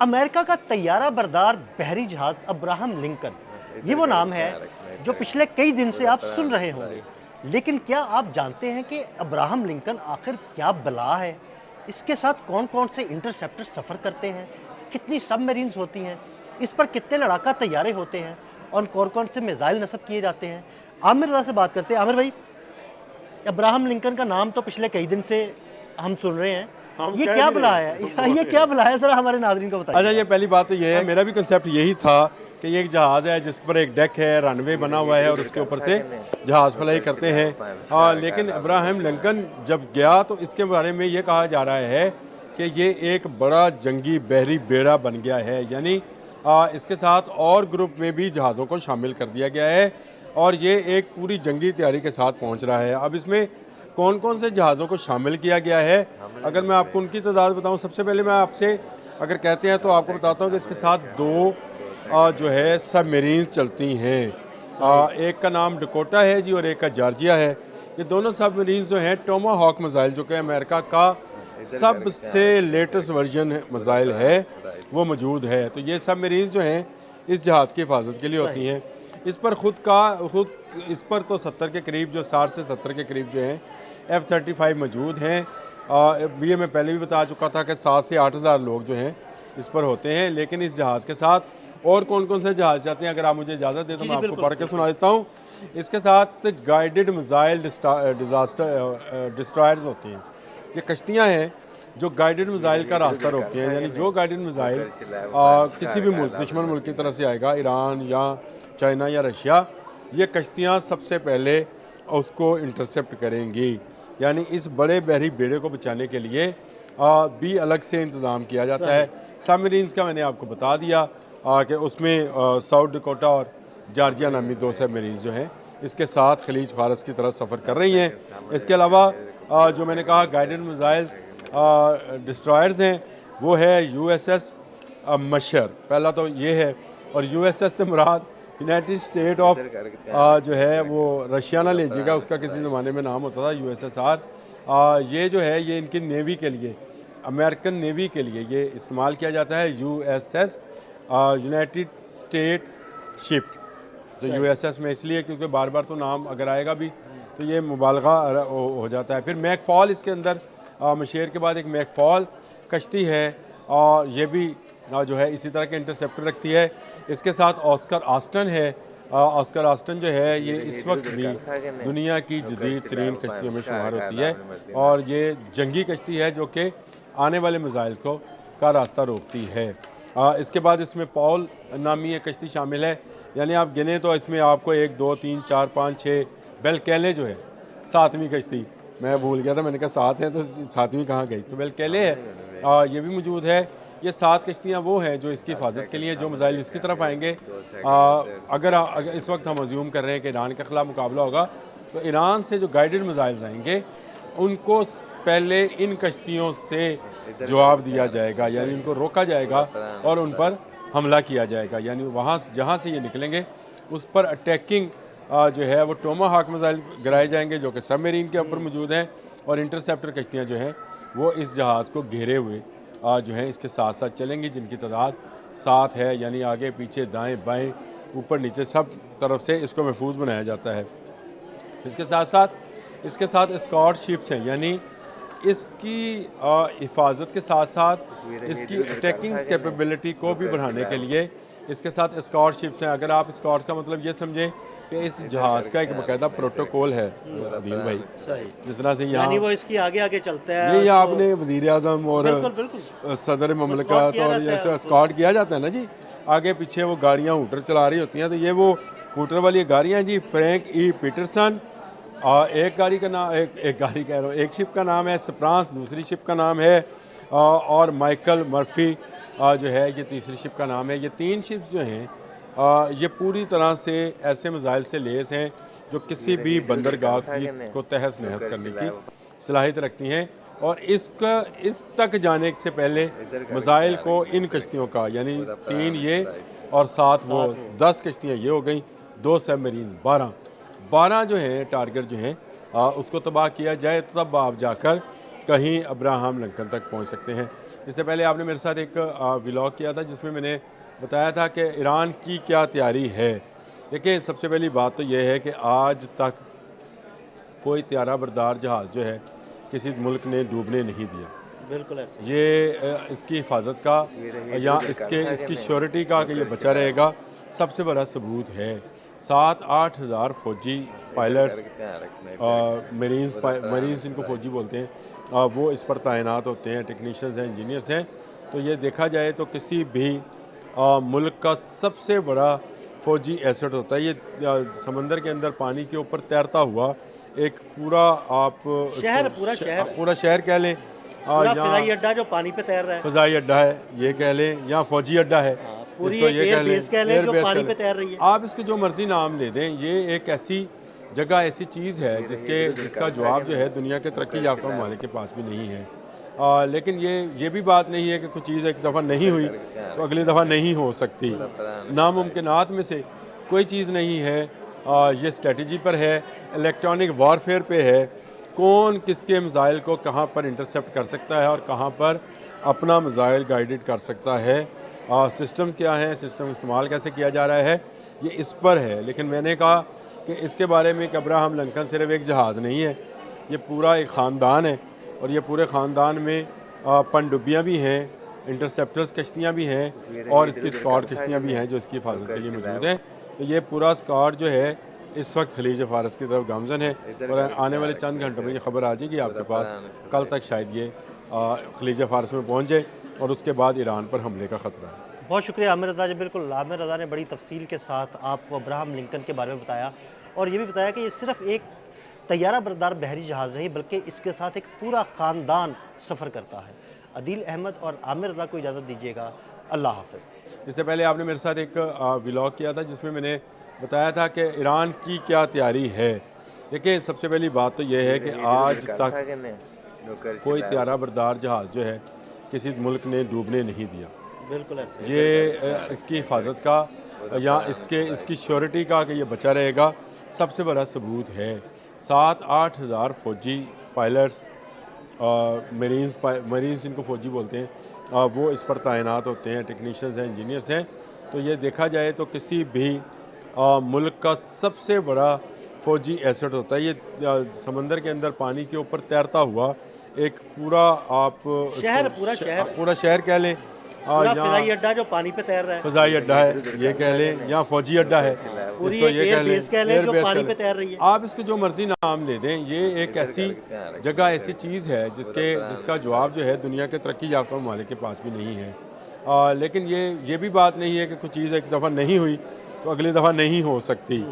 America का तैयारा बरदार बहरी जहाज अब्राहम लिंकन, ये वो नाम है जो पिछले कई दिन से आप सुन रहे होंगे। लेकिन क्या आप जानते हैं कि अब्राहम लिंकन आखिर क्या बला है? इसके साथ कौन-कौन से इंटरसेप्टर सफ़र करते हैं? कितनी सबमरीन्स होती हैं? इस पर कितने लड़ाका तैयारे होते हैं? और कौन-कौन से मिसाइल नस्ब किए जाते हैं? आमिर रज़ा से बात करते हैं। आमिर भाई, अब्राहम लिंकन का नाम तो पिछले कई दिन से हम सुन रहे हैं। हम ये कह क्या भी बला रहे है? हैं। ये क्या बला है? ज़रा हमारे नाज़रीन को अच्छा, बताइए। ये पहली बात तो ये है, मेरा भी कंसेप्ट यही था कि ये एक जहाज़ है जिस पर एक डेक है, रनवे बना हुआ है और उसके ऊपर से जहाज़ फ्लाई करते हैं। लेकिन अब्राहम लिंकन जब गया तो इसके बारे में ये कहा जा रहा है कि ये एक बड़ा जंगी बहरी बेड़ा बन गया है, यानी इसके साथ और ग्रुप में भी जहाज़ों को शामिल कर दिया गया है और ये एक पूरी जंगी तैयारी के साथ पहुंच रहा है। अब इसमें कौन कौन से जहाज़ों को शामिल किया गया है, अगर मैं आपको उनकी तादाद बताऊं, सबसे पहले मैं आपसे अगर कहते हैं तो आपको बताता हूं कि इसके साथ दो जो है सबमरीन चलती हैं। एक का नाम डकोटा है जी और एक का जॉर्जिया है। ये दोनों सबमरीन जो हैं टोमाहॉक मिसाइल, जो कि अमेरिका का सबसे लेटेस्ट वर्जन मिसाइल है, वो मौजूद है। तो ये सबमरीन जो हैं इस जहाज़ की हिफाजत के लिए होती हैं। इस पर खुद इस पर तो 70 के करीब, जो 60 से 70 के करीब जो हैं F-35 मौजूद हैं। ये मैं पहले भी बता चुका था कि 7 से 8 हज़ार लोग जो हैं इस पर होते हैं। लेकिन इस जहाज़ के साथ और कौन कौन से जहाज़ जाते हैं, अगर आप मुझे इजाज़त दें तो मैं आपको पढ़ के सुना देता हूँ। इसके साथ गाइडेड मिसाइल डिस्ट्रॉयर्स होती हैं। ये कश्तियाँ हैं जो गाइडेड मिसाइल का रास्ता रोकती हैं, यानी जो गाइडेड मिसाइल किसी भी मुल्क, दुश्मन मुल्क की तरफ से आएगा, ईरान या चाइना या रशिया, ये कश्तियाँ सबसे पहले उसको इंटरसेप्ट करेंगी। यानी इस बड़े बहरी बेड़े को बचाने के लिए भी अलग से इंतज़ाम किया जाता है। सबमरीन्स का मैंने आपको बता दिया कि उसमें साउथ डकोटा और जॉर्जिया नामी दो सबमरीन्स जो हैं इसके साथ खलीज फारस की तरफ सफ़र कर रही हैं। इसके अलावा जो मैंने कहा गाइडेड मिसाइल डिस्ट्रॉयर्स हैं, वो है USS मशर, पहला तो ये है। और USS से मुराद यूनाइटेड स्टेट ऑफ जो है वो रशिया ना लीजिएगा, उसका किसी ज़माने में नाम होता था USSR। ये जो है ये इनकी नेवी के लिए, अमेरिकन नेवी के लिए ये इस्तेमाल किया जाता है। USS United state ship. तो USS में इसलिए क्योंकि बार बार तो नाम अगर आएगा भी तो ये मुबालगा हो जाता है। फिर मैकफॉल इसके अंदर, मशेर के बाद एक मैकफॉल कश्ती है और ये भी जो है इसी तरह के इंटरसेप्टर रखती है। इसके साथ ऑस्कर आस्टन है। ऑस्कर आस्टन जो है ये इस वक्त भी दुनिया की जदीद तरीन कश्तियों में शुमार होती है और ये जंगी कश्ती है जो कि आने वाले मिसाइल को का रास्ता रोकती है। इसके बाद इसमें पॉल नामी एक कश्ती शामिल है, यानी आप गिने तो इसमें आपको 1 2 3 4 5 6 बेलकेले जो है 7वीं कश्ती, मैं भूल गया था, मैंने कहा 7 हैं तो 7वीं कहाँ गई, तो बेलकेले है, ये भी मौजूद है। ये 7 कश्तियाँ वो हैं जो इसकी हिफाजत के लिए, जो मिसाइल इसकी तरफ आएंगे। अगर इस वक्त हम अज्यूम कर रहे हैं कि ईरान के खिलाफ मुकाबला होगा, तो ईरान से जो गाइडेड मिसाइल्स आएंगे उनको पहले इन कश्तियों से जवाब दिया जाएगा, यानी उनको रोका जाएगा और उन पर हमला किया जाएगा। यानी वहाँ जहाँ से ये निकलेंगे उस पर अटैकिंग जो है वो टोमाहॉक मिसाइल गिराए जाएंगे जो कि सबमरीन के ऊपर मौजूद हैं। और इंटरसेप्टर कश्तियाँ जो हैं वो इस जहाज़ को घेरे हुए जो हैं इसके साथ साथ चलेंगी, जिनकी तादाद 7 है, यानी आगे पीछे दाएं बाएं ऊपर नीचे सब तरफ से इसको महफूज बनाया जाता है। इसके साथ एस्कॉर्ट शिप्स हैं, यानी इसकी हिफाजत के साथ साथ इसकी अटैकिंग कैपेबिलिटी को भी बढ़ाने के लिए इसके साथ एस्कॉर्ट शिप्स हैं। अगर आप एस्कॉर्ट का मतलब ये समझें कि इस जहाज़ का एक बाकायदा प्रोटोकॉल है अदील भाई, जिस तरह से यहाँ वो इसकी आगे आगे चलता है, ये आपने वज़ीर आज़म और सदर ममलकत और जैसे एस्कॉर्ट किया जाता है ना जी, आगे पीछे वो गाड़ियाँ हूटर चला रही होती हैं, तो ये वो हूटर वाली गाड़ियाँ जी। फ्रैंक ई पीटरसन, एक गाड़ी का नाम, एक गाड़ी कह रहा हूँ, एक शिप का नाम है स्प्रांस, दूसरी शिप का नाम है और माइकल मर्फी जो है ये तीसरी शिप का नाम है। ये 3 शिप्स जो हैं ये पूरी तरह से ऐसे मिसाइल से लेस हैं जो किसी भी बंदरगाह को तहस नहस करने की सलाहियत रखती हैं। और इस तक जाने से पहले मिसाइल को इन कश्तियों का, यानी 3 ये और 7 वो, 10 कश्तियाँ ये हो गई, 2 सबमरीन, 12 जो हैं टारगेट जो हैं उसको तबाह किया जाए, तब आप जाकर कहीं अब्राहम लिंकन तक पहुंच सकते हैं। इससे पहले आपने मेरे साथ एक व्लॉग किया था जिसमें मैंने बताया था कि ईरान की क्या तैयारी है। देखिए, सबसे पहली बात तो यह है कि आज तक कोई त्यारा बरदार जहाज़ जो है किसी मुल्क ने डूबने नहीं दिया। बिल्कुल ऐसे ही। ये इसकी हिफाजत का या इसकी श्योरिटी का कि ये बचा रहेगा सबसे बड़ा सबूत है। 7-8 हज़ार फ़ौजी पायलट्स, मरीन्स इनको फ़ौजी बोलते हैं, वो इस पर तैनात होते हैं, टेक्नीशियंस हैं, इंजीनियर्स हैं। तो ये देखा जाए तो किसी भी मुल्क का सबसे बड़ा फ़ौजी एसेट होता है। ये समंदर के अंदर पानी के ऊपर तैरता हुआ एक पूरा आप शहर, पूरा शहर कह लें, पूरा या फ़िज़ाई अड्डा जो पानी पे तैर रहा है। फ़ज़ाई अड्डा है ये कह लें, या फ़ौजी अड्डा है, हाँ, पूरी इसको एक ये एयर कह लें, बेस कह लें जो एयर बेस पानी कह पे लें। तैर रही है। आप इसके जो मर्जी नाम ले दें, ये एक ऐसी जगह, ऐसी चीज़ है जिसका जवाब जो है दुनिया के तरक्की याफ्ता ममालिक के पास भी नहीं है। लेकिन ये भी बात नहीं है कि कुछ चीज़ एक दफ़ा नहीं हुई तो अगली दफ़ा नहीं हो सकती। नामुमकिनात में से कोई चीज़ नहीं है। ये स्ट्रेटजी पर है, इलेक्ट्रॉनिक वारफेयर पे है, कौन किसके मिसाइल को कहाँ पर इंटरसेप्ट कर सकता है और कहाँ पर अपना मिसाइल गाइडेड कर सकता है। सिस्टम्स क्या हैं, सिस्टम इस्तेमाल कैसे किया जा रहा है, ये इस पर है। लेकिन मैंने कहा कि इसके बारे में कि अब्राहम लिंकन सिर्फ एक जहाज़ नहीं है, ये पूरा एक ख़ानदान है और ये पूरे ख़ानदान में पनडुब्बियाँ भी हैं, इंटरसेप्टर्स कश्तियाँ भी हैं और इसकी स्कॉट कश्तियाँ भी हैं जो इसकी हिफाजत के लिए मौजूद हैं। तो ये पूरा स्कॉट जो है इस वक्त खलीज फारस की तरफ गामजन है और आने वाले चंद घंटों में ये खबर आ जाएगी आपके पास। कल तक शायद ये खलीज फारस में पहुँच जाए और उसके बाद ईरान पर हमले का ख़तरा है। बहुत शुक्रिया आमिर रज़ा जी। बिल्कुल, आमिर रज़ा ने बड़ी तफसील के साथ आपको अब्राहम लिंकन के बारे में बताया और ये भी बताया कि ये सिर्फ एक तैयारा बरदार बहरी जहाज़ नहीं बल्कि इसके साथ एक पूरा ख़ानदान सफ़र करता है। अदील अहमद और आमिर रज़ा को इजाज़त दीजिएगा। अल्लाह हाफ़िज़। इससे पहले आपने मेरे साथ एक व्लॉग किया था जिसमें मैंने बताया था कि ईरान की क्या तैयारी है। देखिए, सबसे पहली बात तो यह है कि आज तक कोई त्यारा बरदार जहाज़ जो है किसी मुल्क ने डूबने नहीं दिया। बिल्कुल ऐसे ही। ये इसकी हिफाजत का या इसकी श्योरिटी का कि ये बचा रहेगा सबसे बड़ा सबूत है। 7-8 हज़ार फ़ौजी पायलट्स, मरीन्स इनको फ़ौजी बोलते हैं, वो इस पर तैनात होते हैं, टेक्नीशियंस हैं, इंजीनियर्स हैं। तो ये देखा जाए तो किसी भी मुल्क का सबसे बड़ा फ़ौजी एसेट होता है। ये समंदर के अंदर पानी के ऊपर तैरता हुआ एक पूरा आप शहर, पूरा शहर कह लें, पूरा या फ़िज़ाई अड्डा जो पानी पे तैर रहा है। फ़ज़ाई अड्डा है ये कह लें, या फ़ौजी अड्डा है, पूरी इसको एक ये एयर कह लें, बेस कह लें एयर जो बेस पानी कह पे लें। तैर रही है। आप इसके जो मर्जी नाम ले दें, ये एक ऐसी जगह, ऐसी चीज़ है जिसका जवाब जो है दुनिया के तरक्की याफ्ता ममालिक के पास भी नहीं है। लेकिन ये भी बात नहीं है कि कुछ चीज़ एक दफ़ा नहीं हुई तो अगली दफ़ा नहीं हो सकती।